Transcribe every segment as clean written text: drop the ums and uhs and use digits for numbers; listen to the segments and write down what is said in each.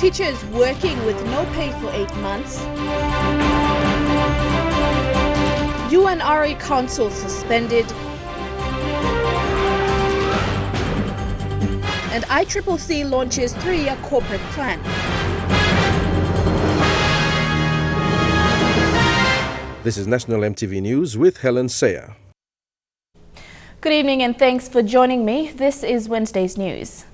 Teachers working with no pay for 8 months. UNRE Council suspended. And ICCC launches 3-year corporate plan. This is National MTV News with Helen Sayer. Good evening and thanks for joining me. This is Wednesday's news.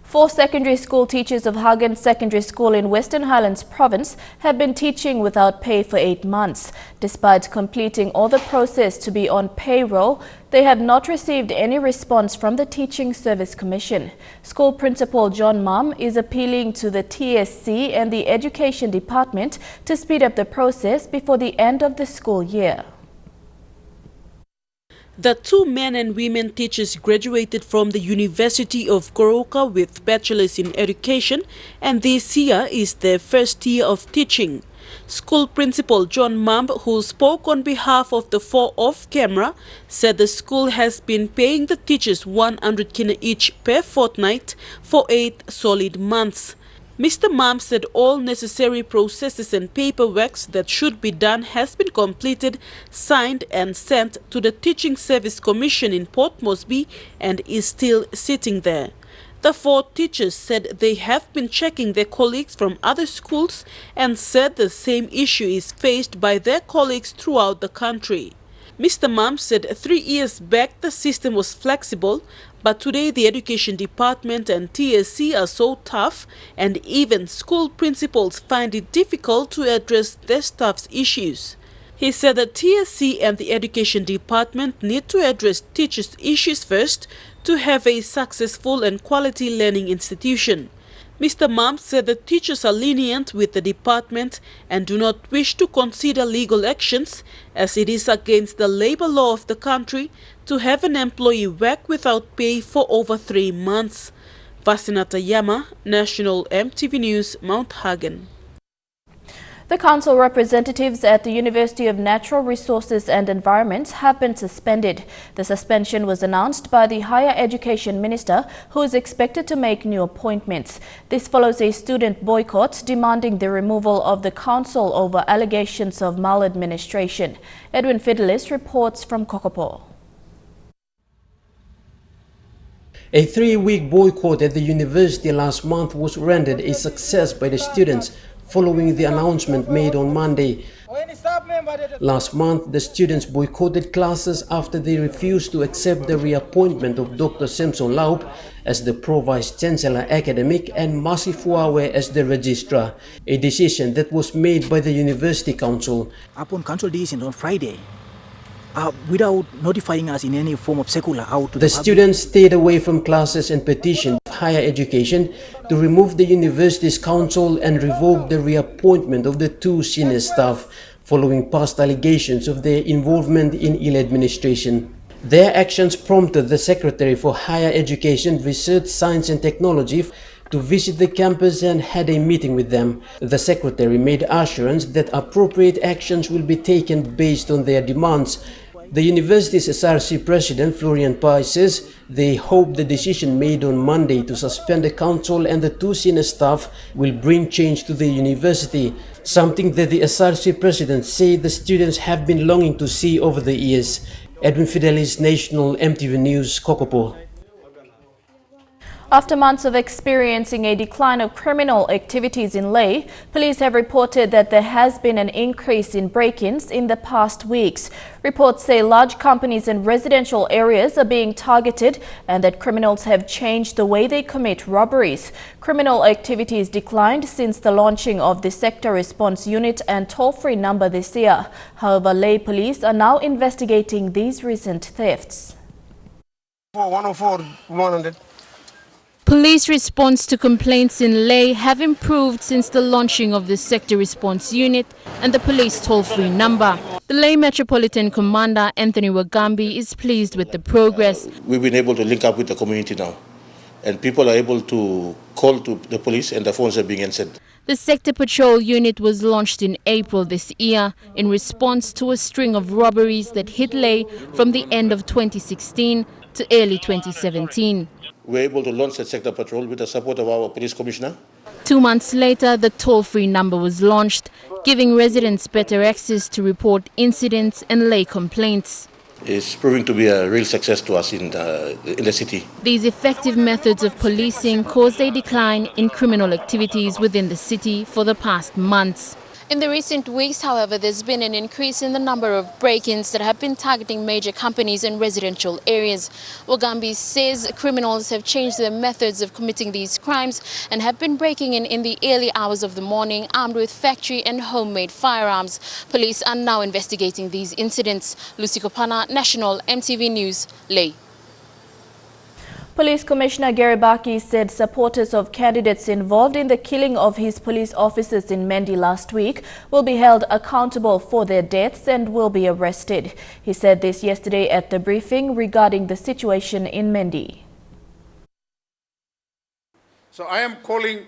4 secondary school teachers of Hagen Secondary School in Western Highlands Province have been teaching without pay for 8 months. Despite completing all the process to be on payroll, they have not received any response from the Teaching Service Commission. School Principal John Mum is appealing to the TSC and the Education Department to speed up the process before the end of the school year. The 2 men and women teachers graduated from the University of Goroka with bachelors in education, and this year is their first year of teaching. School Principal John Mum, who spoke on behalf of the 4 off-camera, said the school has been paying the teachers 100 kina each per fortnight for 8 solid months. Mr. Mum said all necessary processes and paperwork that should be done has been completed, signed and sent to the Teaching Service Commission in Port Moresby and is still sitting there. The 4 teachers said they have been checking their colleagues from other schools and said the same issue is faced by their colleagues throughout the country. Mr. Mum said 3 years back the system was flexible, but today the Education Department and TSC are so tough, and even school principals find it difficult to address their staff's issues. He said that TSC and the Education Department need to address teachers' issues first to have a successful and quality learning institution. Mr. Mum said the teachers are lenient with the department and do not wish to consider legal actions, as it is against the labour law of the country to have an employee work without pay for over 3 months. Vasinata Yama, National MTV News, Mount Hagen. The council representatives at the University of Natural Resources and Environment have been suspended. The suspension was announced by the Higher Education Minister, who is expected to make new appointments. This follows a student boycott demanding the removal of the council over allegations of maladministration. Edwin Fidelis reports from Kokopo. A 3-week boycott at the university last month was rendered a success by the students following the announcement made on Monday. Last month, the students boycotted classes after they refused to accept the reappointment of Dr. Samson Laup as the Pro-Vice Chancellor Academic and Masi Fuawe as the Registrar, a decision that was made by the University Council. Upon council decision on Friday, without notifying us in any form of secular out to the students stayed away from classes and petitioned higher education to remove the university's council and revoke the reappointment of the 2 senior staff following past allegations of their involvement in ill administration. Their actions prompted the Secretary for Higher Education, Research, Science and Technology to visit the campus and had a meeting with them. The Secretary made assurance that appropriate actions will be taken based on their demands. The university's SRC President Florian Pai says they hope the decision made on Monday to suspend the council and the 2 senior staff will bring change to the university, something that the SRC President said the students have been longing to see over the years. Edwin Fidelis, National MTV News, Kokopo. After months of experiencing a decline of criminal activities in Lae, police have reported that there has been an increase in break-ins in the past weeks. Reports say large companies and residential areas are being targeted and that criminals have changed the way they commit robberies. Criminal activities declined since the launching of the Sector Response Unit and toll-free number this year. However, Lae police are now investigating these recent thefts. 104, 100. Police response to complaints in Lae have improved since the launching of the Sector Response Unit and the police toll-free number. The Lae Metropolitan Commander Anthony Wagambi is pleased with the progress. We've been able to link up with the community now, and people are able to call to the police and the phones are being answered. The Sector Patrol Unit was launched in April this year in response to a string of robberies that hit Lae from the end of 2016 to early 2017. We're able to launch that Sector Patrol with the support of our Police Commissioner. 2 months later, the toll-free number was launched, giving residents better access to report incidents and lay complaints. It's proving to be a real success to us in the city. These effective methods of policing caused a decline in criminal activities within the city for the past months. In the recent weeks, however, there's been an increase in the number of break-ins that have been targeting major companies and residential areas. Wagambi says criminals have changed their methods of committing these crimes and have been breaking in the early hours of the morning, armed with factory and homemade firearms. Police are now investigating these incidents. Lucy Kopana, National MTV News, Leh. Police Commissioner Gary Baki said supporters of candidates involved in the killing of his police officers in Mendi last week will be held accountable for their deaths and will be arrested. He said this yesterday at the briefing regarding the situation in Mendi. So I am calling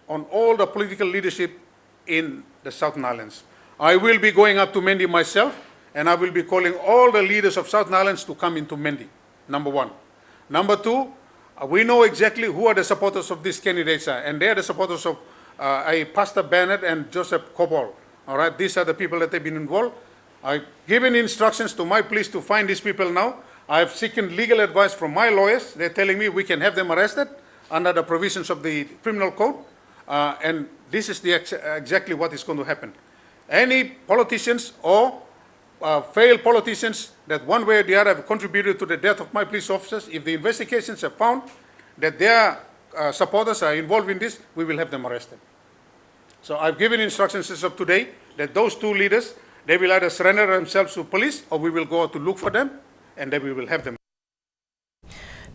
on all the political leadership in the Southern Islands. I will be going up to Mendi myself, and I will be calling all the leaders of Southern Islands to come into Mendi, number one. Number two, we know exactly who are the supporters of these candidates are, and they are the supporters of Pastor Bennett and Joseph Cobol. All right, these are the people that have been involved. I've given instructions to my police to find these people now. I've seeking legal advice from my lawyers. They're telling me we can have them arrested under the provisions of the criminal code, and this is exactly what is going to happen. Any politicians or failed politicians that one way or the other have contributed to the death of my police officers, if the investigations have found that their supporters are involved in this, we will have them arrested. So I've given instructions as of today that those two leaders, they will either surrender themselves to police or we will go out to look for them and then we will have them.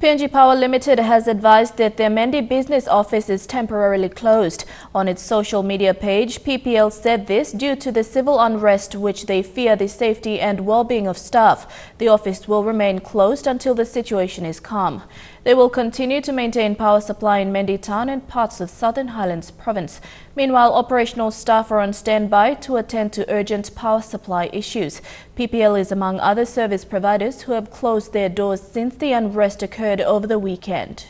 PNG Power Limited has advised that their Mendi business office is temporarily closed. On its social media page, PPL said this due to the civil unrest which they fear the safety and well-being of staff. The office will remain closed until the situation is calm. They will continue to maintain power supply in Mendi Town and parts of Southern Highlands Province. Meanwhile, operational staff are on standby to attend to urgent power supply issues. PPL is among other service providers who have closed their doors since the unrest occurred over the weekend.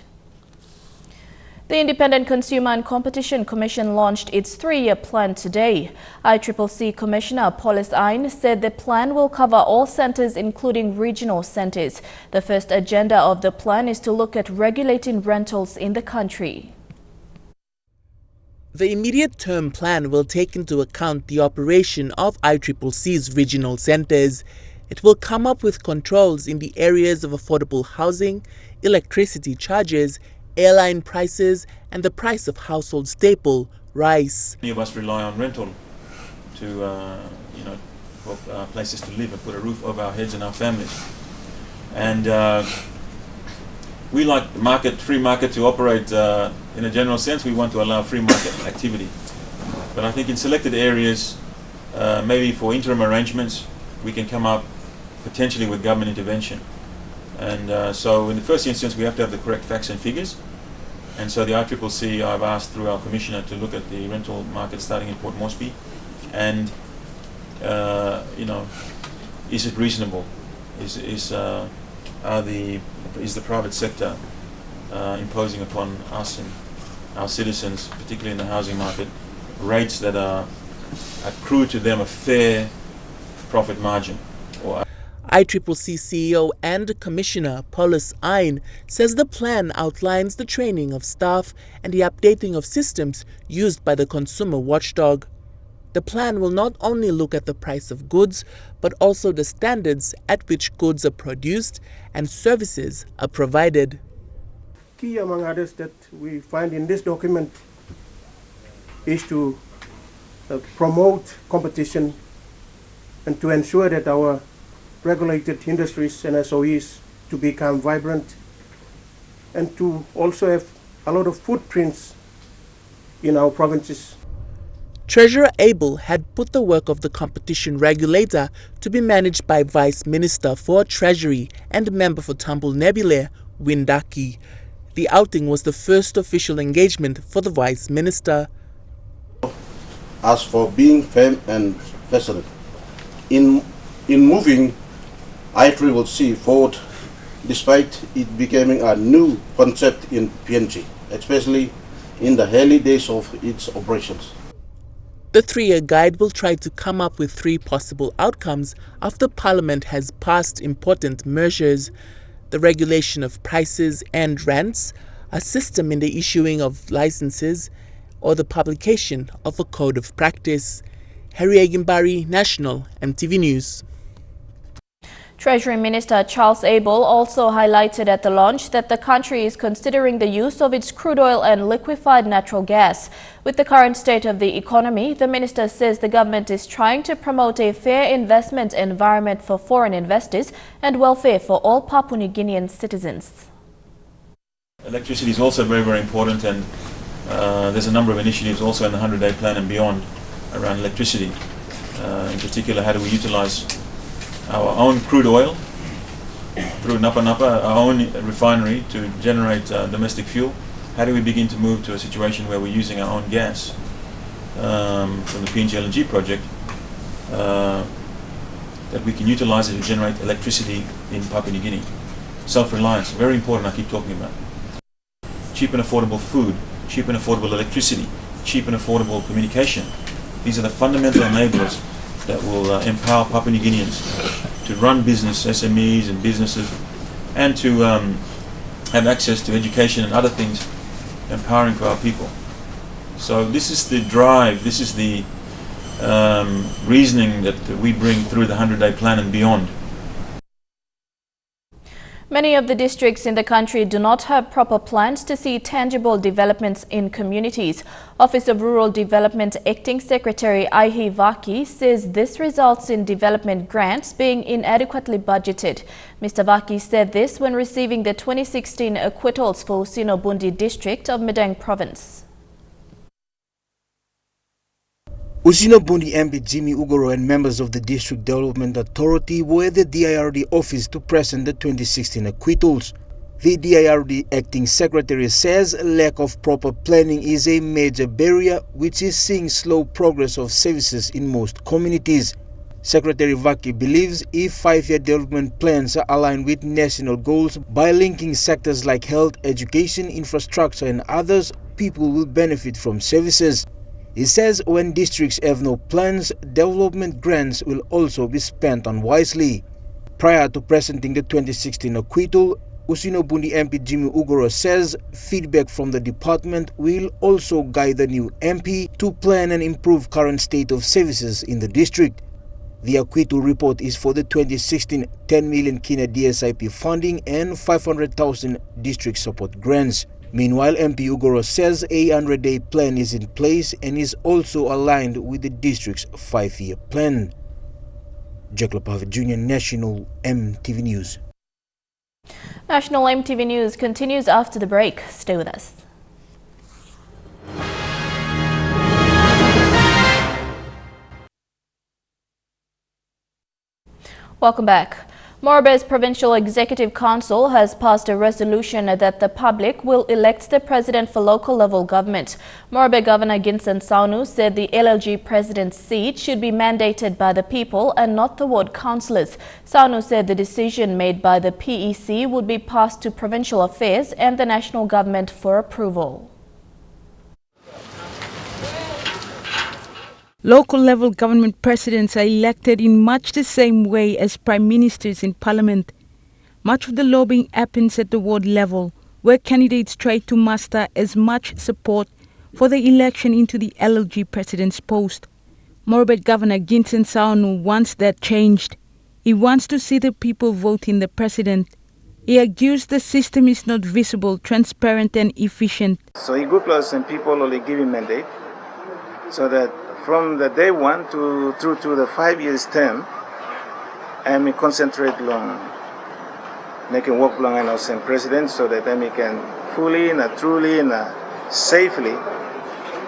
The Independent Consumer and Competition Commission launched its 3-year plan today. ICCC Commissioner Paulus Ain said the plan will cover all centres including regional centres. The first agenda of the plan is to look at regulating rentals in the country. The immediate term plan will take into account the operation of ICCC's regional centres. It will come up with controls in the areas of affordable housing, electricity charges, airline prices and the price of household staple, rice. Many of us rely on rental to, for places to live and put a roof over our heads and our families. And we like the free market to operate in a general sense. We want to allow free market activity. But I think in selected areas, maybe for interim arrangements, we can come up potentially with government intervention. And so in the first instance, we have to have the correct facts and figures. And so the ICCC, I've asked through our commissioner to look at the rental market starting in Port Moresby. And, is it reasonable? Is the private sector imposing upon us and our citizens, particularly in the housing market, rates that accrue to them a fair profit margin? ICCC CEO and Commissioner Paulus Ain says the plan outlines the training of staff and the updating of systems used by the consumer watchdog. The plan will not only look at the price of goods, but also the standards at which goods are produced and services are provided. Key among others that we find in this document is to promote competition and to ensure that our regulated industries and SOEs to become vibrant and to also have a lot of footprints in our provinces. Treasurer Abel had put the work of the competition regulator to be managed by Vice Minister for Treasury and member for Tambul Nebule, Windaki. The outing was the first official engagement for the Vice Minister. As for being firm and resolute, in moving ICCC forward, despite it becoming a new concept in PNG, especially in the early days of its operations. The 3-year guide will try to come up with 3 possible outcomes after Parliament has passed important measures: the regulation of prices and rents, a system in the issuing of licenses, or the publication of a code of practice. Harry Agimbari, National EMTV News. Treasury Minister Charles Abel also highlighted at the launch that the country is considering the use of its crude oil and liquefied natural gas. With the current state of the economy, the minister says the government is trying to promote a fair investment environment for foreign investors and welfare for all Papua New Guinean citizens. Electricity is also very, very important, and there's a number of initiatives also in the 100-day plan and beyond around electricity. In particular, how do we utilize our own crude oil through Napa Napa, our own refinery, to generate domestic fuel? How do we begin to move to a situation where we're using our own gas from the PNG LNG project that we can utilize it to generate electricity in Papua New Guinea? Self-reliance, very important, I keep talking about. Cheap and affordable food, cheap and affordable electricity, cheap and affordable communication. These are the fundamental enablers that will empower Papua New Guineans to run business, SMEs and businesses, and to have access to education and other things empowering for our people. So this is the drive, this is the reasoning that we bring through the 100-day plan and beyond. Many of the districts in the country do not have proper plans to see tangible developments in communities. Office of Rural Development Acting Secretary Ihi Vaki says this results in development grants being inadequately budgeted. Mr. Vaki said this when receiving the 2016 acquittals for Usinobundi district of Medang province. Usinobundi MP Jimmy Ugoro and members of the District Development Authority were at the DIRD office to present the 2016 acquittals. The DIRD Acting Secretary says lack of proper planning is a major barrier which is seeing slow progress of services in most communities. Secretary Vaki believes if 5-year development plans are aligned with national goals by linking sectors like health, education, infrastructure and others, people will benefit from services. He says when districts have no plans, development grants will also be spent unwisely. Prior to presenting the 2016 acquittal, Usinobundi MP Jimmy Ugoro says feedback from the department will also guide the new MP to plan and improve current state of services in the district. The acquittal report is for the 2016 10 million Kina DSIP funding and 500,000 district support grants. Meanwhile, MP Ugoro says a 100-day plan is in place and is also aligned with the district's 5-year plan. Jack Lapave Jr., National EMTV News. National EMTV News continues after the break. Stay with us. Welcome back. Morobe's Provincial Executive Council has passed a resolution that the public will elect the president for local level government. Morobe Governor Ginson Saunu said the LLG president's seat should be mandated by the people and not the ward councillors. Saunu said the decision made by the PEC would be passed to Provincial Affairs and the national government for approval. Local level government presidents are elected in much the same way as prime ministers in parliament. Much of the lobbying happens at the ward level, where candidates try to muster as much support for the election into the LLG president's post. Morobe Governor Ginson Saunu wants that changed. He wants to see the people voting the president. He argues the system is not visible, transparent and efficient. So he groups and people only give him mandate so that from the day one through to the 5 years term, I concentrate on making work long and as president so that I can fully and truly and safely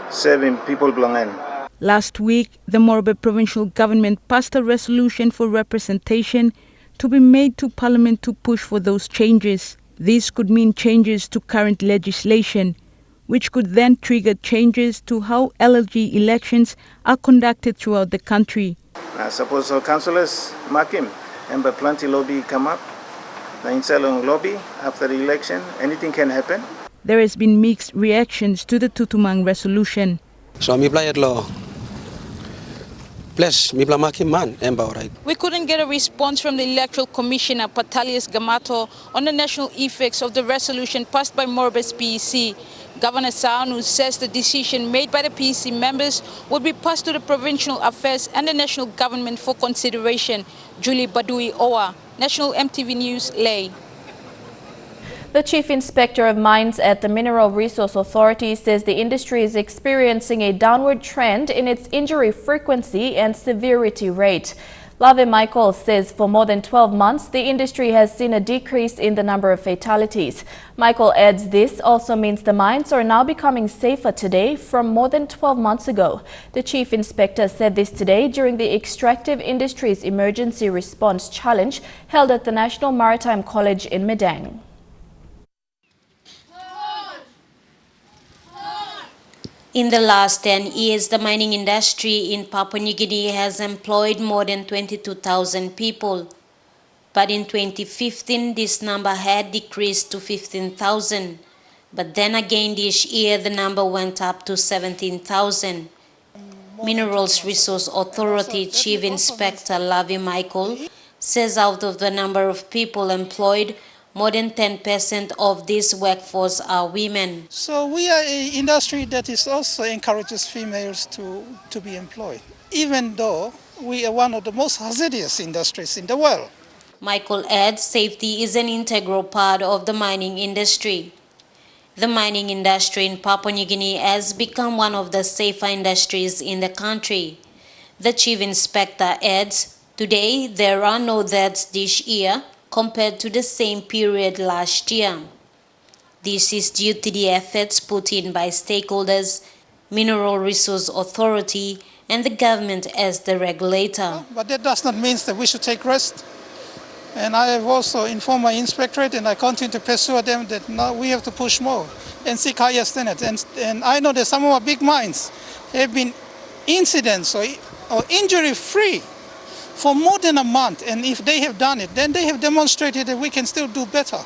serving people belong. Last week, the Morobe provincial government passed a resolution for representation to be made to Parliament to push for those changes. This could mean changes to current legislation, which could then trigger changes to how LLG elections are conducted throughout the country. I suppose our councillors mark him, and by plenty lobby come up, the inside lobby after the election, anything can happen. There has been mixed reactions to the Tutumang resolution. So mi played law. Plus, mi plamakin man right. We couldn't get a response from the Electoral Commissioner, Patalius Gamato, on the national effects of the resolution passed by Morbes PEC. Governor Saanu says the decision made by the PEC members would be passed to the Provincial Affairs and the national government for consideration. Julie Badui Owa, National MTV News, Leh. The Chief Inspector of Mines at the Mineral Resource Authority says the industry is experiencing a downward trend in its injury frequency and severity rate. Lave Michael says for more than 12 months, the industry has seen a decrease in the number of fatalities. Michael adds this also means the mines are now becoming safer today from more than 12 months ago. The Chief Inspector said this today during the Extractive Industries Emergency Response Challenge held at the National Maritime College in Medang. In the last 10 years, the mining industry in Papua New Guinea has employed more than 22,000 people. But in 2015, this number had decreased to 15,000. But then again this year, the number went up to 17,000. Minerals Resource Authority Chief Inspector Lavi Michael says out of the number of people employed, more than 10% of this workforce are women. So we are an industry that is also encourages females to be employed, even though we are one of the most hazardous industries in the world. Michael adds safety is an integral part of the mining industry. The mining industry in Papua New Guinea has become one of the safer industries in the country. The Chief Inspector adds, today there are no deaths this year compared to the same period last year. This is due to the efforts put in by stakeholders, Mineral Resource Authority, and the government as the regulator. But that does not mean that we should take rest. And I have also informed my inspectorate, and I continue to persuade them that now we have to push more and seek higher standards. And I know that some of our big mines have been incidents or injury-free for more than a month, and if they have done it, then they have demonstrated that we can still do better.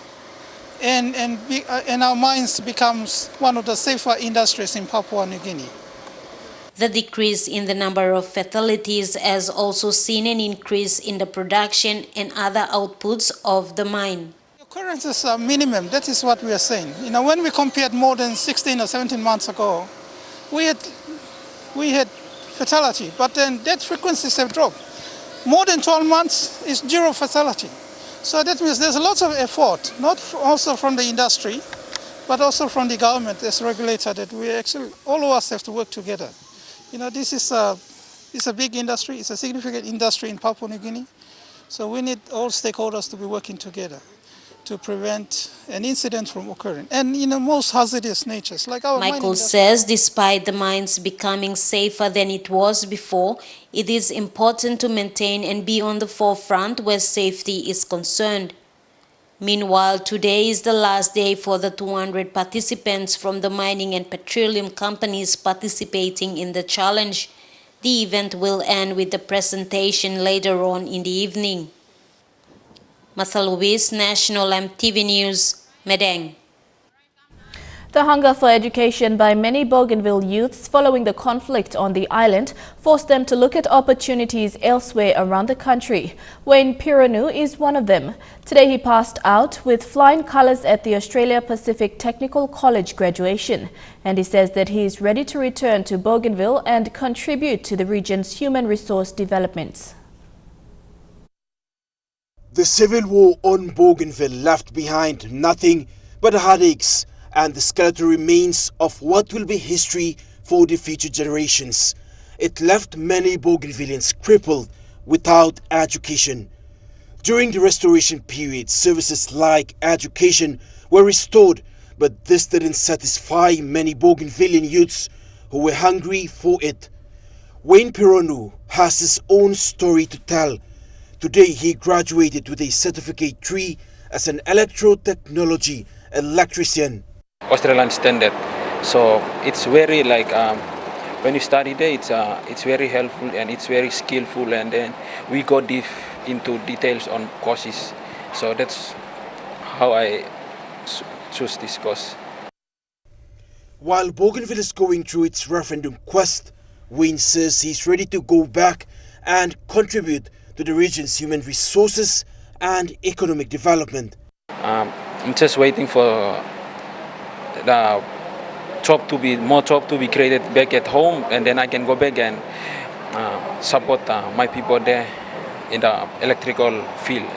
And our mines becomes one of the safer industries in Papua New Guinea. The decrease in the number of fatalities has also seen an increase in the production and other outputs of the mine. Occurrences are minimum, that is what we are saying. You know, when we compared more than 16 or 17 months ago, we had fatality, but then death frequencies have dropped. More than 12 months is zero fatality. So that means there's a lot of effort, not also from the industry, but also from the government as regulator, that we actually, all of us have to work together. You know, this is a big industry, it's a significant industry in Papua New Guinea. So we need all stakeholders to be working together to prevent an incident from occurring. And in the most hazardous natures, like our Michael says despite the mines becoming safer than it was before, it is important to maintain and be on the forefront where safety is concerned. Meanwhile, today is the last day for the 200 participants from the mining and petroleum companies participating in the challenge. The event will end with the presentation later on in the evening. Martha Luis, National MTV News, Medang. The hunger for education by many Bougainville youths following the conflict on the island forced them to look at opportunities elsewhere around the country. Wayne Piranu is one of them. Today he passed out with flying colours at the Australia Pacific Technical College graduation, and he says that he is ready to return to Bougainville and contribute to the region's human resource developments. The civil war on Bougainville left behind nothing but heartaches and the skeletal remains of what will be history for the future generations. It left many Bougainvillians crippled without education. During the restoration period, services like education were restored, but this didn't satisfy many Bougainvillian youths who were hungry for it. Wayne Piranu has his own story to tell. Today he graduated with a certificate degree as an electrotechnology electrician. Australian standard, so it's very like when you study there, it's very helpful and it's very skillful, and then we go deep into details on courses, so that's how I choose this course. While Bougainville is going through its referendum quest, Wayne says he's ready to go back and contribute to the region's human resources and economic development. I'm just waiting for the more job to be created back at home, and then I can go back and support my people there in the electrical field.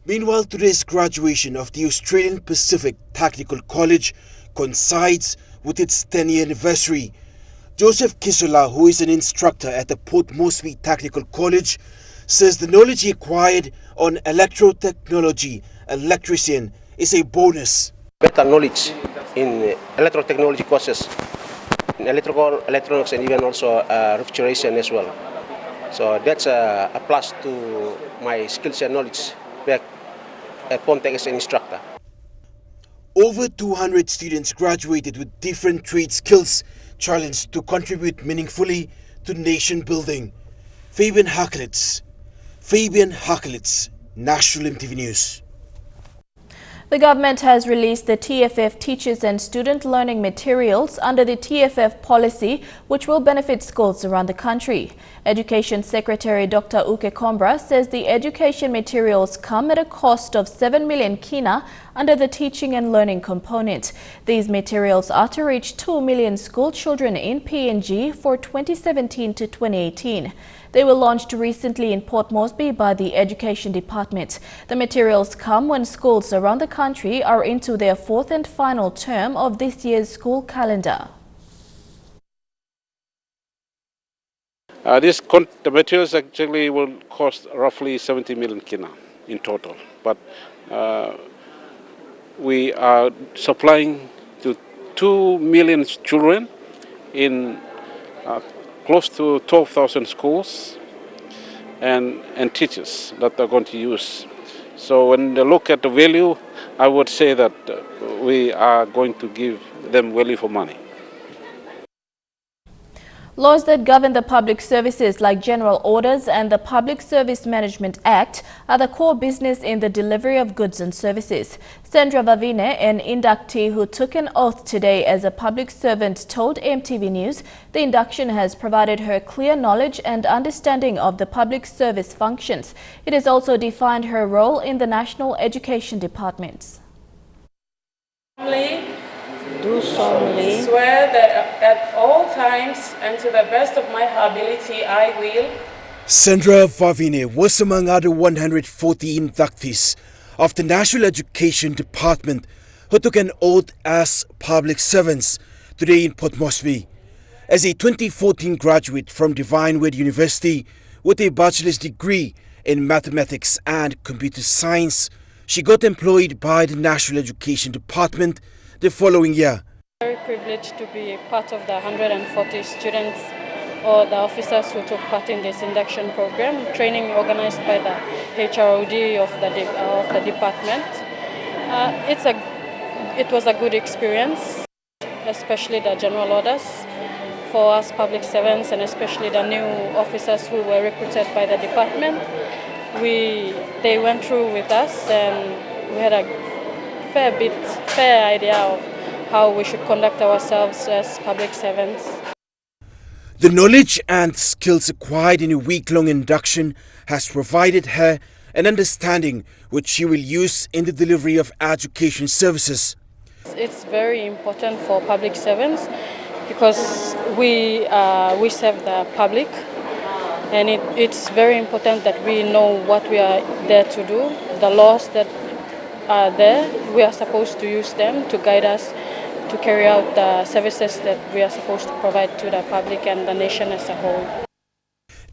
Meanwhile, today's graduation of the Australian Pacific Technical College coincides with its 10th anniversary. Joseph Kisola, who is an instructor at the Port Moresby Technical College, says the knowledge he acquired on electrotechnology, electrician, is a bonus. Better knowledge in electrotechnology courses, in electrical, electronics, and even also refrigeration as well. So that's a plus to my skills and knowledge back at Pontec as an instructor. Over 200 students graduated with different trade skills, challenged to contribute meaningfully to nation building. Fabian Hakelitz, National EMTV News. The government has released the TFF teachers and student learning materials under the TFF policy, which will benefit schools around the country. Education Secretary Dr. Uke Kombra says the education materials come at a cost of 7 million kina under the teaching and learning component. These materials are to reach 2 million school children in PNG for 2017 to 2018. They were launched recently in Port Moresby by the Education Department. The materials come when schools around the country are into their fourth and final term of this year's school calendar. The materials actually will cost roughly 70 million kina in total, but we are supplying to 2 million children in close to 12,000 schools and teachers that are going to use. So when they look at the value, I would say that we are going to give them value for money. Laws that govern the public services like General Orders and the Public Service Management Act are the core business in the delivery of goods and services. Sandra Vavine, an inductee who took an oath today as a public servant, told EMTV News the induction has provided her clear knowledge and understanding of the public service functions. It has also defined her role in the National Education Department. Do solemnly swear that at all times and to the best of my ability I will. Sandra Vavine was among other 140 inductees of the National Education Department who took an oath as public servants today in Port Moresby. As a 2014 graduate from Divine Word University with a bachelor's degree in mathematics and computer science, she got employed by the National Education Department the following year. Very privileged to be part of the 140 students or the officers who took part in this induction program, training organized by the HROD of the department. It was a good experience, especially the general orders for us public servants and especially the new officers who were recruited by the department. They went through with us and we had a fair idea of how we should conduct ourselves as public servants. The knowledge and skills acquired in a week-long induction has provided her an understanding which she will use in the delivery of education services. It's very important for public servants because we serve the public, and it's very important that we know what we are there to do. The laws that are there, we are supposed to use them to guide us to carry out the services that we are supposed to provide to the public and the nation as a whole.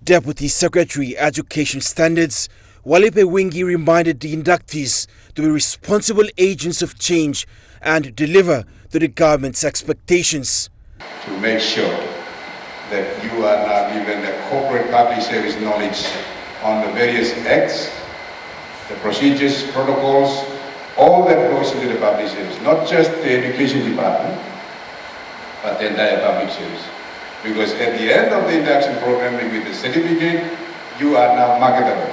Deputy Secretary Education Standards Walipe Wingi reminded the inductees to be responsible agents of change and deliver to the government's expectations. To make sure that you are now given the corporate public service knowledge on the various acts, the procedures, protocols, all that goes into the public service, not just the education department, but the entire public service. Because at the end of the induction program with the certificate, you are now marketable.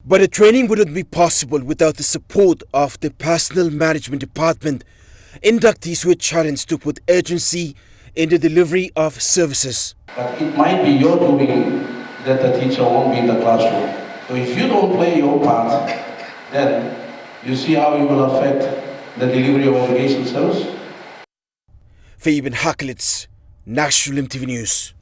But the training wouldn't be possible without the support of the Personnel Management Department, Inductees were challenged to put urgency in the delivery of services. But it might be your doing that the teacher won't be in the classroom. So if you don't play your part, then you see how you will affect the delivery of education service. Fabian Hakelitz, National EMTV News.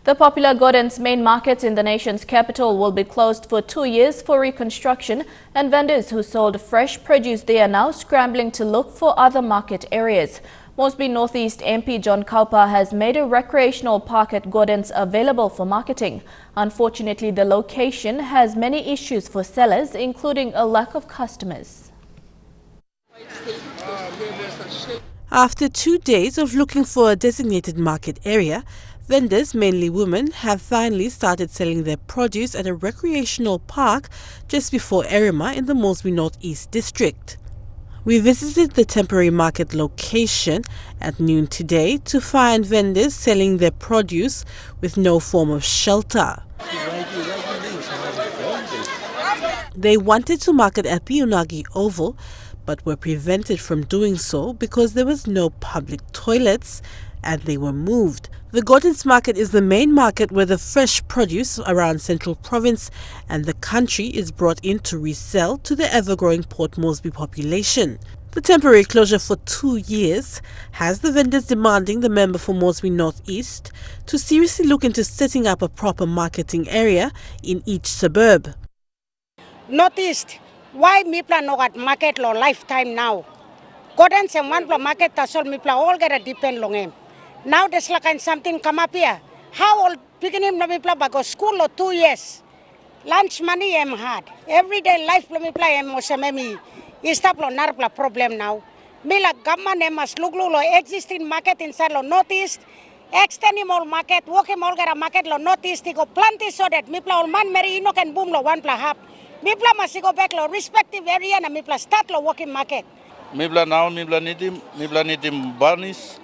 The popular Gordon's main market in the nation's capital will be closed for 2 years for reconstruction, and vendors who sold fresh produce there are now scrambling to look for other market areas. Moresby Northeast MP John Kaupa has made a recreational park at Gordon's available for marketing. Unfortunately, the location has many issues for sellers, including a lack of customers. After 2 days of looking for a designated market area, vendors, mainly women, have finally started selling their produce at a recreational park just before Erima in the Moresby Northeast district. We visited the temporary market location at noon today to find vendors selling their produce with no form of shelter. They wanted to market at the Unagi Oval, but were prevented from doing so because there was no public toilets and they were moved. The Gordon's Market is the main market where the fresh produce around Central Province and the country is brought in to resell to the ever-growing Port Moresby population. The temporary closure for 2 years has the vendors demanding the member for Moresby Northeast to seriously look into setting up a proper marketing area in each suburb. Northeast, why Mipla no got market lo lifetime now? Gordon's and one market tasol Mipla all get a depend long him. Now there's like something come up here. How old beginning no Mipla bago school lo 2 years. Lunch money am hard. Everyday life lo Mipla am mosamemi. Istap lo narpla problem now. Mila government must look lo existing market inside lo Northeast. Extending all market, walking all get a market lo Northeast. Go plant it so that Mipla all man meri ino can boom lo one pla hap. Mipla must go back lo respective area na Mipla start lo walking market. Mipla now Mipla nitim barnis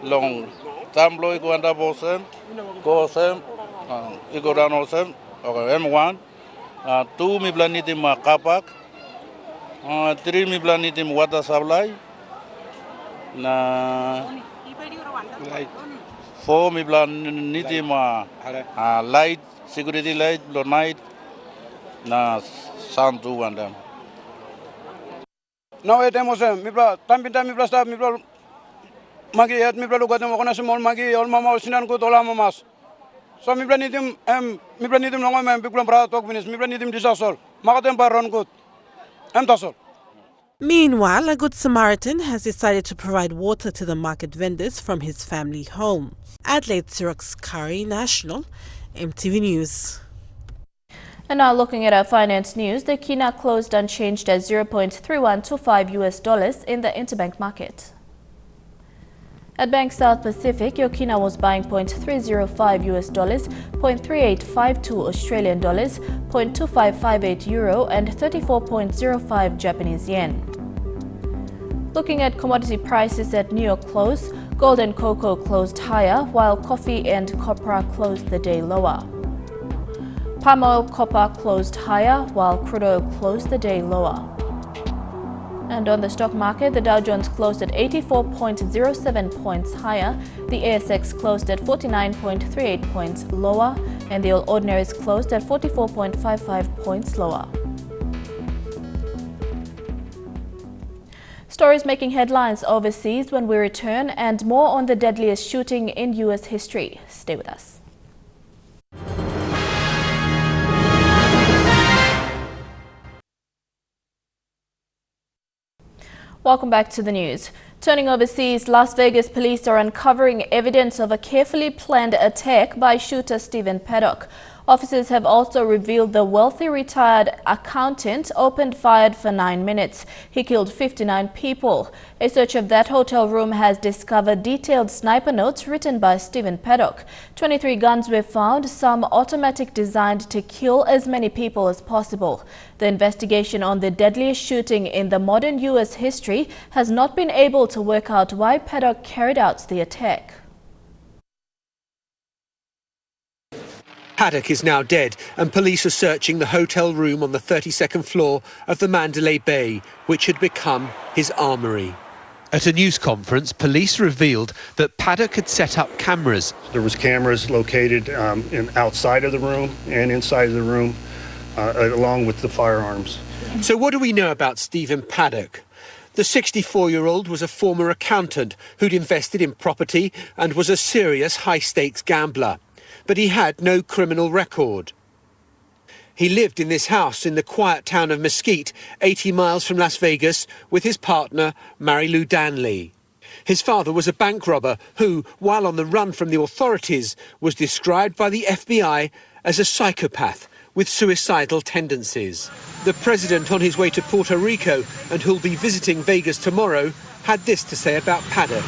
long tamblo iko anda bosen go sem iko dan osem okay M1 2 Mipla nitim kapak 3 Mipla nitim water supply na like 4 Mipla nitim light security light lo night na sound to one them. Now it was Mipla, time Mipla staff, Mipla Magi at Mipla look at them on a small Magi, all Mama Sinan good Olamamas. So Mipla need him, Mipla need him long and Picklum Bra talk minutes, Mipla need him disaster, Magatem Baron good. Tassel. Meanwhile, a Good Samaritan has decided to provide water to the market vendors from his family home. Adelaide Sirox Curry, National, EMTV News. And now looking at our finance news, the kina closed unchanged at $0.3125 US in the interbank market. At Bank South Pacific, your kina was buying $0.305 US, $0.3852 Australian dollars, $0.2558 euro, and 34.05 Japanese yen. Looking at commodity prices at New York close, gold and cocoa closed higher, while coffee and copra closed the day lower. Palm oil copper closed higher, while crude oil closed the day lower. And on the stock market, the Dow Jones closed at 84.07 points higher, the ASX closed at 49.38 points lower, and the All Ordinaries closed at 44.55 points lower. Stories making headlines overseas when we return, and more on the deadliest shooting in US history. Stay with us. Welcome back to the news. Turning overseas, Las Vegas police are uncovering evidence of a carefully planned attack by shooter Stephen Paddock. Officers have also revealed the wealthy retired accountant opened fire for 9 minutes. He killed 59 people. A search of that hotel room has discovered detailed sniper notes written by Stephen Paddock. 23 guns were found, some automatic, designed to kill as many people as possible. The investigation on the deadliest shooting in the modern U.S. history has not been able to work out why Paddock carried out the attack. Paddock is now dead, and police are searching the hotel room on the 32nd floor of the Mandalay Bay, which had become his armoury. At a news conference, police revealed that Paddock had set up cameras. There was cameras located outside of the room and inside of the room, along with the firearms. So what do we know about Stephen Paddock? The 64-year-old was a former accountant who'd invested in property and was a serious high-stakes gambler. But he had no criminal record. He lived in this house in the quiet town of Mesquite, 80 miles from Las Vegas, with his partner, Mary Lou Danley. His father was a bank robber who, while on the run from the authorities, was described by the FBI as a psychopath with suicidal tendencies. The president, on his way to Puerto Rico and who'll be visiting Vegas tomorrow, had this to say about Paddock.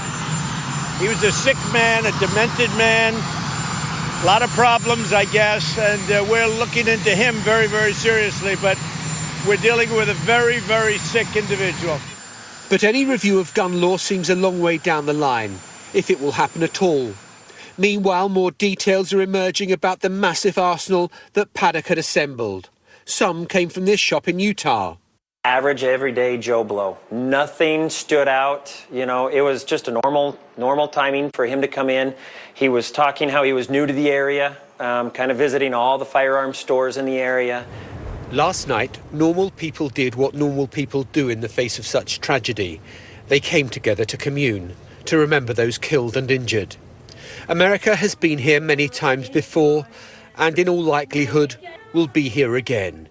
He was a sick man, a demented man. A lot of problems, I guess, and we're looking into him very, very seriously, but we're dealing with a very, very sick individual. But any review of gun law seems a long way down the line, if it will happen at all. Meanwhile, more details are emerging about the massive arsenal that Paddock had assembled. Some came from this shop in Utah. Average, everyday Joe Blow. Nothing stood out. You know, it was just a normal timing for him to come in. He was talking how he was new to the area, kind of visiting all the firearms stores in the area. Last night, normal people did what normal people do in the face of such tragedy. They came together to commune, to remember those killed and injured. America has been here many times before, and in all likelihood will be here again.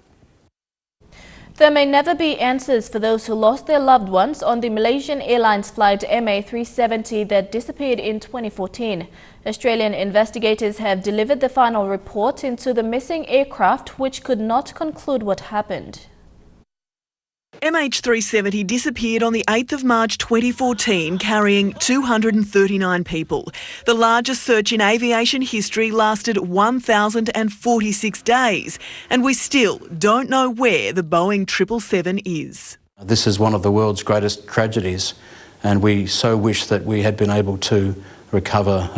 There may never be answers for those who lost their loved ones on the Malaysian Airlines flight MA370 that disappeared in 2014. Australian investigators have delivered the final report into the missing aircraft, which could not conclude what happened. MH370 disappeared on the 8th of March 2014, carrying 239 people. The largest search in aviation history lasted 1,046 days, and we still don't know where the Boeing 777 is. This is one of the world's greatest tragedies, and we so wish that we had been able to recover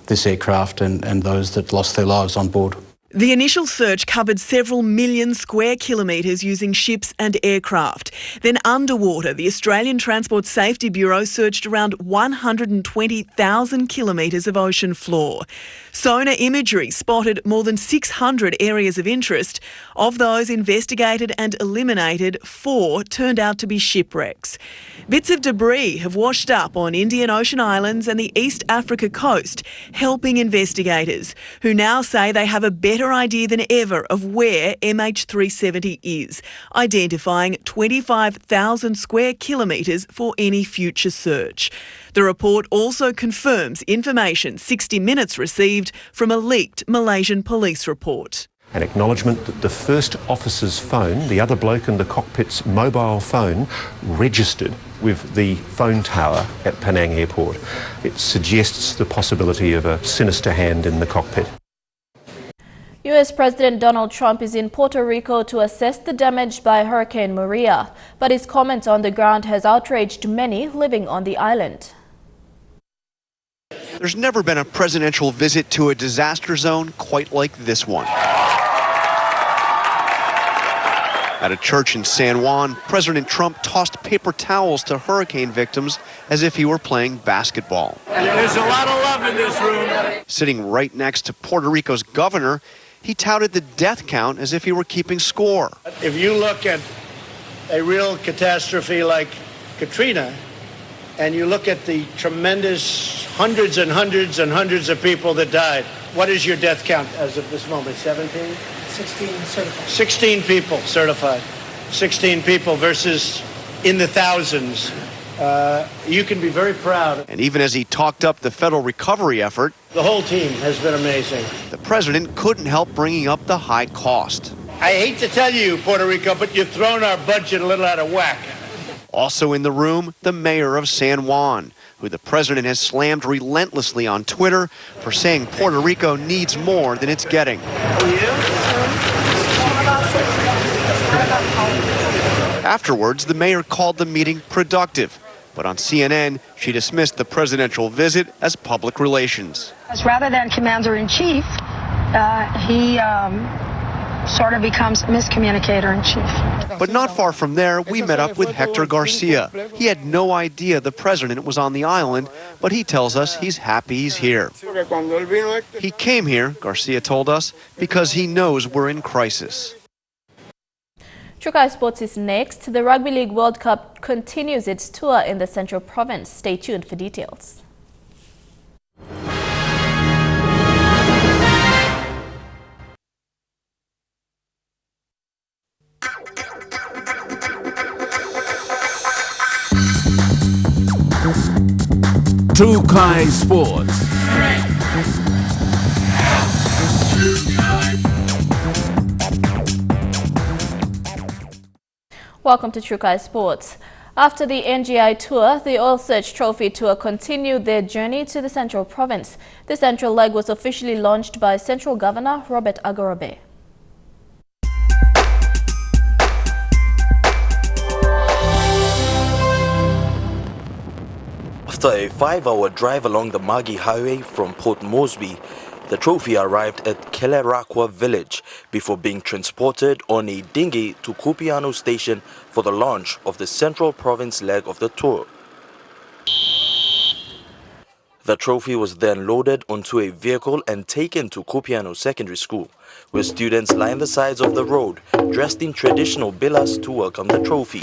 this aircraft and those that lost their lives on board. The initial search covered several million square kilometres using ships and aircraft. Then underwater, the Australian Transport Safety Bureau searched around 120,000 kilometres of ocean floor. Sonar imagery spotted more than 600 areas of interest. Of those investigated and eliminated, 4 turned out to be shipwrecks. Bits of debris have washed up on Indian Ocean Islands and the East Africa coast, helping investigators, who now say they have a better idea than ever of where MH370 is, identifying 25,000 square kilometres for any future search. The report also confirms information 60 Minutes received from a leaked Malaysian police report. An acknowledgement that the first officer's phone, the other bloke in the cockpit's mobile phone, registered with the phone tower at Penang Airport. It suggests the possibility of a sinister hand in the cockpit. US President Donald Trump is in Puerto Rico to assess the damage by Hurricane Maria, but his comments on the ground has outraged many living on the island. There's never been a presidential visit to a disaster zone quite like this one. At a church in San Juan, President Trump tossed paper towels to hurricane victims as if he were playing basketball. There's a lot of love in this room. Sitting right next to Puerto Rico's governor, he touted the death count as if he were keeping score. If you look at a real catastrophe like Katrina, and you look at the tremendous hundreds and hundreds and hundreds of people that died, what is your death count as of this moment? 17? 16 certified. 16 people certified. 16 people versus in the thousands. You can be very proud. And even as he talked up the federal recovery effort, the whole team has been amazing. The president couldn't help bringing up the high cost. I hate to tell you, Puerto Rico, but you've thrown our budget a little out of whack. Also in the room, the mayor of San Juan, who the president has slammed relentlessly on Twitter for saying Puerto Rico needs more than it's getting. Afterwards, the mayor called the meeting productive, but on CNN, she dismissed the presidential visit as public relations. Rather than commander-in-chief, he sort of becomes miscommunicator-in-chief. But not far from there, we met up with Hector Garcia. He had no idea the president was on the island, but he tells us he's happy he's here. He came here, Garcia told us, because he knows we're in crisis. Trukai Sports is next. The Rugby League World Cup continues its tour in the Central Province. Stay tuned for details. Trukai Sports. Welcome to Trukai Sports. After the NGI Tour, the Oil Search Trophy Tour continued their journey to the Central Province. The central leg was officially launched by Central Governor Robert Agarobe. After a 5-hour drive along the Magi Highway from Port Moresby, the trophy arrived at Kelerakwa village before being transported on a dinghy to Kupiano Station for the launch of the Central Province leg of the tour. The trophy was then loaded onto a vehicle and taken to Kupiano Secondary School, where students lined the sides of the road, dressed in traditional bilas to welcome the trophy.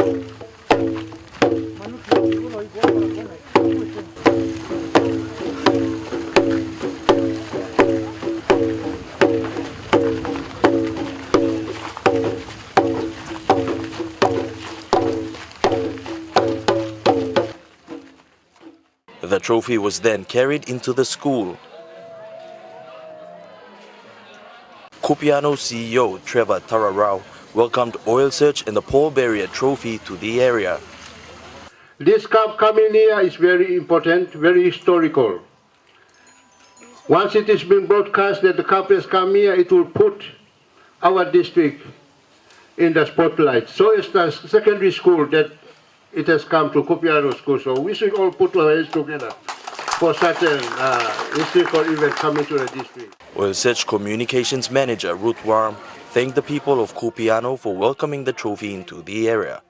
The trophy was then carried into the school. Kupiano CEO Trevor Tararao welcomed Oil Search and the Paul Berrier Trophy to the area. This cup coming here is very important, very historical. Once it is being broadcast that the cup has come here, it will put our district in the spotlight. So is the secondary school that it has come to Kupiano School. So we should all put our heads together for such an historical event coming to the district. Oil Search Communications Manager Ruth Warm thanked the people of Kupiano for welcoming the trophy into the area.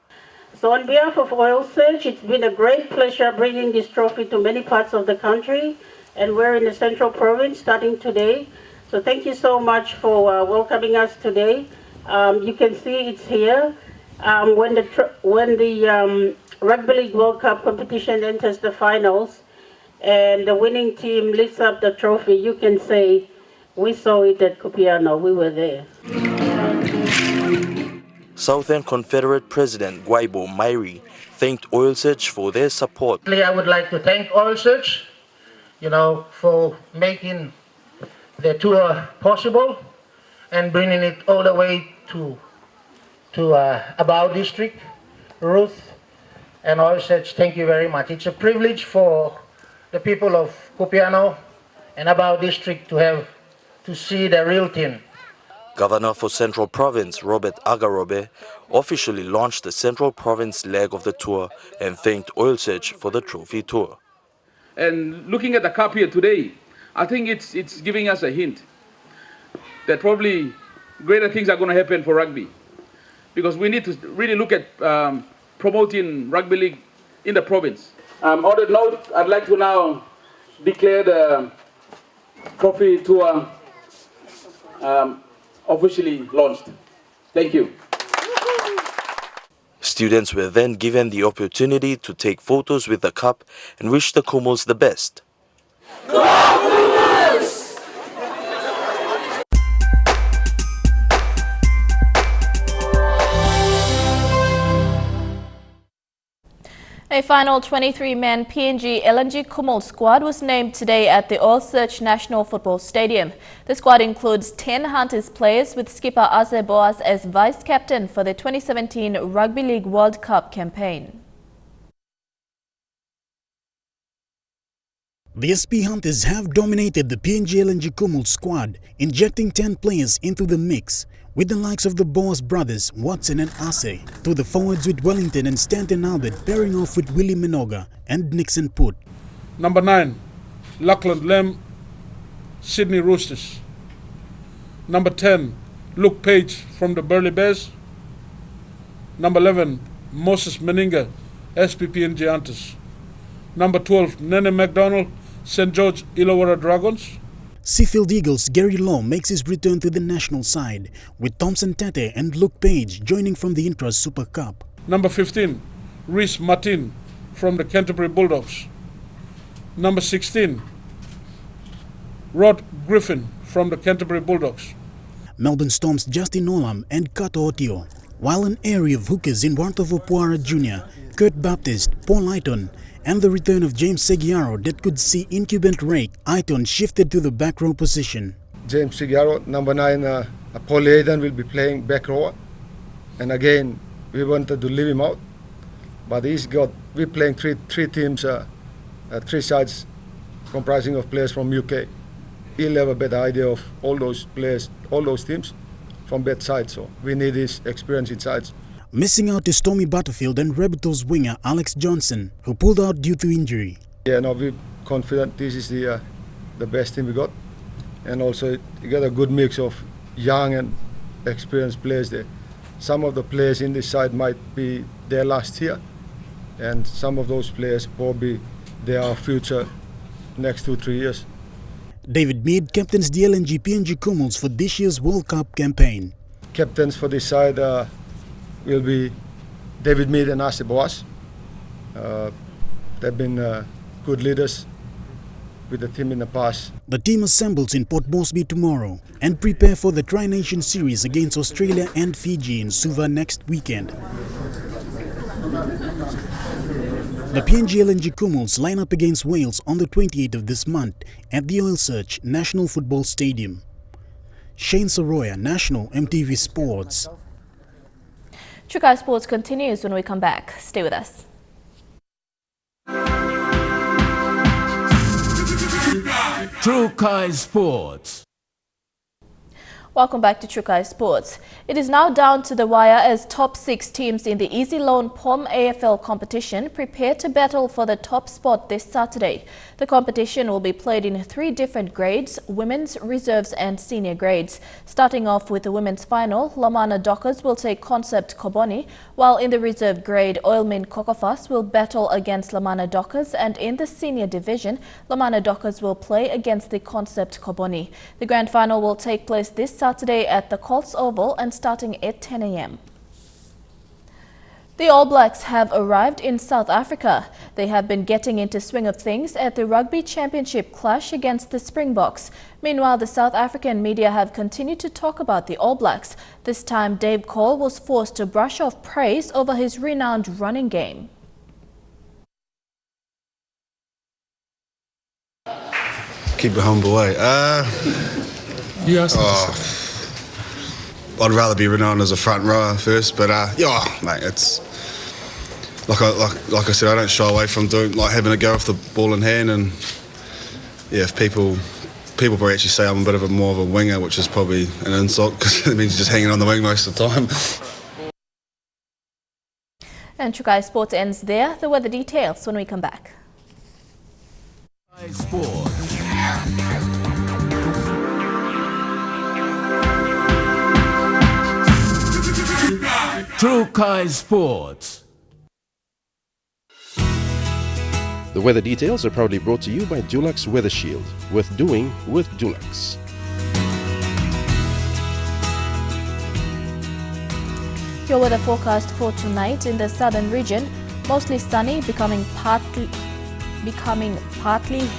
So on behalf of Oil Search, it's been a great pleasure bringing this trophy to many parts of the country, and we're in the Central Province starting today. So thank you so much for welcoming us today. You can see it's here. When the Rugby League World Cup competition enters the finals and the winning team lifts up the trophy, you can say, we saw it at Kupiano, we were there. Southern Confederate President Gwaibo Mairi thanked Oil Search for their support. I would like to thank Oil Search, for making the tour possible and bringing it all the way to Abao District. Ruth and Oil Search, thank you very much. It's a privilege for the people of Kupiano and Abao District to see the real team. Governor for Central Province Robert Agarobe officially launched the Central Province leg of the tour and thanked Oil Search for the trophy tour. And looking at the cup here today, I think it's giving us a hint that probably greater things are going to happen for rugby, because we need to really look at promoting rugby league in the province. On that note, I'd like to now declare the trophy tour officially launched. Thank you. Students were then given the opportunity to take photos with the cup and wish the Kumals the best. A final 23-man PNG LNG Kumal squad was named today at the Oil Search National Football Stadium. The squad includes 10 Hunters players, with skipper Aze Boas as vice-captain for the 2017 Rugby League World Cup campaign. The SP Hunters have dominated the PNG LNG Kumal squad, injecting 10 players into the mix, with the likes of the Boas brothers, Watson and Ase, to the forwards with Wellington and Stanton Albert pairing off with Willie Minoga and Nixon Put. Number 9, Lachlan Lem, Sydney Roosters. Number 10, Luke Page from the Burleigh Bears. Number 11, Moses Meninga, SPPN Giantus. Number 12, Nene McDonald, St. George Illawarra Dragons. Seafield Eagles' Gary Law makes his return to the national side, with Thompson Tete and Luke Page joining from the Intra Super Cup. Number 15, Rhys Martin from the Canterbury Bulldogs. Number 16, Rod Griffin from the Canterbury Bulldogs. Melbourne Storm's Justin Olam and Kato Otio, while an area of hookers in Warntofo Jr., Kurt Baptist, Paul Aiton, and the return of James Seguiaro that could see incumbent rake Aiton shifted to the back row position. James Seguiaro, number 9, Paul Aiton will be playing back row, and again we wanted to leave him out, but we're playing three teams, 3 sides comprising of players from UK. He'll have a better idea of all those players, all those teams from both sides, so we need his experience in sides. Missing out is Tommy Butterfield and Rabbitohs winger Alex Johnson, who pulled out due to injury. Yeah, no, we're confident this is the best team we got, and also you got a good mix of young and experienced players there. Some of the players in this side might be there last year, and some of those players probably they are future next 2-3 years. David Mead captains the LNG PNG Kumuls for this year's World Cup campaign. Captains for this side will be David Mead and Ase Boas. They've been good leaders with the team in the past. The team assembles in Port Moresby tomorrow and prepare for the Tri-Nation Series against Australia and Fiji in Suva next weekend. The PNG LNG Kumuls line up against Wales on the 28th of this month at the Oil Search National Football Stadium. Shane Soroya, National EMTV Sports. Trukai Sports continues when we come back. Stay with us. Trukai Sports. Welcome back to Trukai Sports. It is now down to the wire as top 6 teams in the Easy Loan POM AFL competition prepare to battle for the top spot this Saturday. The competition will be played in 3 different grades: women's, reserves and senior grades. Starting off with the women's final, Lamana Dockers will take Concept Koboni, while in the reserve grade, Oilmin Kokofas will battle against Lamana Dockers, and in the senior division, Lamana Dockers will play against the Concept Koboni. The grand final will take place this Saturday at the Colts Oval and starting at 10 a.m. The All Blacks have arrived in South Africa. They have been getting into swing of things at the Rugby Championship clash against the Springboks. Meanwhile, the South African media have continued to talk about the All Blacks. This time, Dave Cole was forced to brush off praise over his renowned running game. Keep it humble, I'd rather be renowned as a front rower first, but mate, it's like I said, I don't shy away from having a go with the ball in hand, and if people probably actually say I'm a bit of more of a winger, which is probably an insult because it means you're just hanging on the wing most of the time. And Trukai Sports ends there. The weather details when we come back. Trukai Sports. The weather details are proudly brought to you by Dulux Weather Shield. Worth doing with Dulux. Your weather forecast for tonight in the southern region: mostly sunny, becoming partly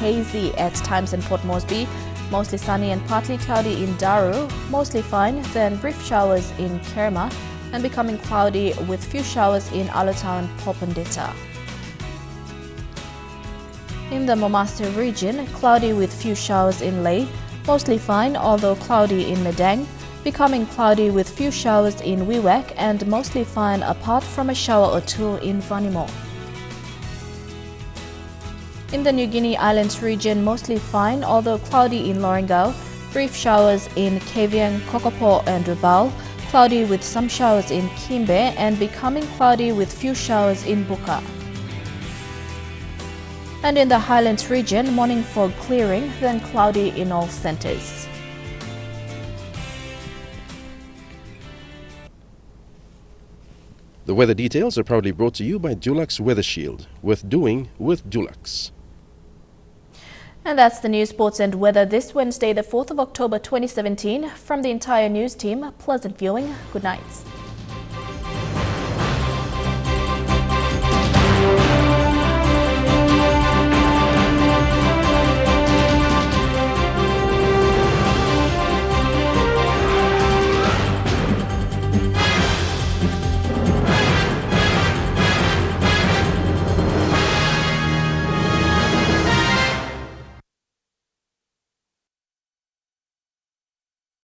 hazy at times in Port Moresby, mostly sunny and partly cloudy in Daru, mostly fine, then brief showers in Kerma, and becoming cloudy with few showers in Alotau and Popondetta. In the Momaster region, cloudy with few showers in Lae, mostly fine although cloudy in Medang, becoming cloudy with few showers in Wewak, and mostly fine apart from a shower or 2 in Vanimo. In the New Guinea Islands region, mostly fine although cloudy in Lorengau, brief showers in Kavieng, Kokopo and Rabaul, cloudy with some showers in Kimbe, and becoming cloudy with few showers in Buka. And in the Highlands region, morning fog clearing, then cloudy in all centres. The weather details are proudly brought to you by Dulux Weather Shield. Worth doing with Dulux. And that's the news, sports and weather this Wednesday, the 4th of October 2017. From the entire news team, pleasant viewing. Good night.